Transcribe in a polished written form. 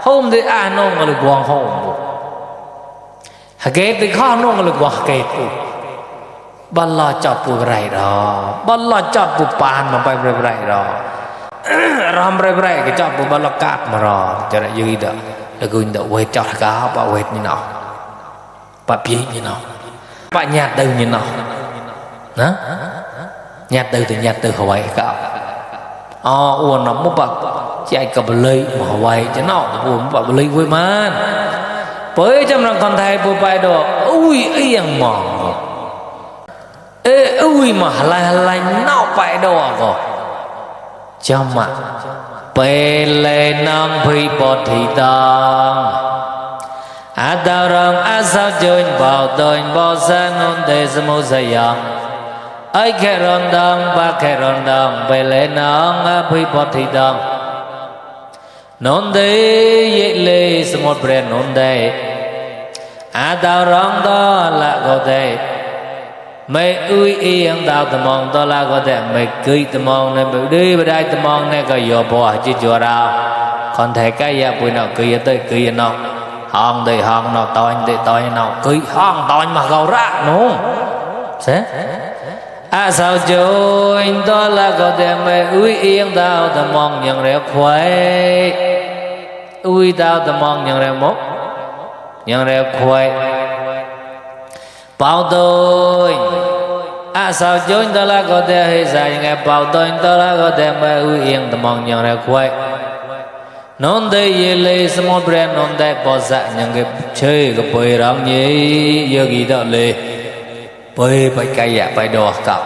hôm thì ăn nông mà được quăng hôm cái thì khó nông mà được quăng cái tu bận lo chọc bù rải đó bận lo chọc bù pan mà bay rải đó ram rải cái chọc bù bận lo cát mà rồi cho lại dư đó là cứ đậu quét chọc cá bà quét như nào bà biết như nào bà nhạt đâu như nào đó nhạt từ Hawaii cả uốn nó mất bạc chạy cặp lấy mà Hawaii chứ nào uốn bạc lấy vui man với trong lòng con thầy bố bài đó ui ấy ăn mòn ê ui mà lại nào bài đó rồi trong mà bê lê nam phi bọt thị tàng đào rong sao chơi bảo tôi bảo sa nôn để sớm say yang ai khe ron dang ba khe ron dang bê lê nam phi bọt thị tàng nôn để ye lê sớm bre nôn để đào rong đó là có thể mày ui yên đào tầm mong đó là có thể mày cưới tầm mong này mày đi về đây tầm mong này có vô bỏ chứ chùa đâu còn thể cái gì bữa nào cưới tới cưới nào hòn thì hòn nào tỏi thì tỏi nào cưới hòn tỏi mà gầu ra đúng thế sao chơi đó là có thể mày ui yên đào tầm mong nhận rẻ khỏe ui đào tầm mong nhận rẻ mốt nhận rẻ khỏe bảo tôi sao chơi đó là có thể hay sai nghe bảo tôi đó là có thể mà ui yên tầm mong nhận ra quay nón đây ye lê sớm brand nón đây bỏ dạ những cái chơi cái bơi rong nhỉ giờ gì đó lê bơi phải cái dạ phải đò cặp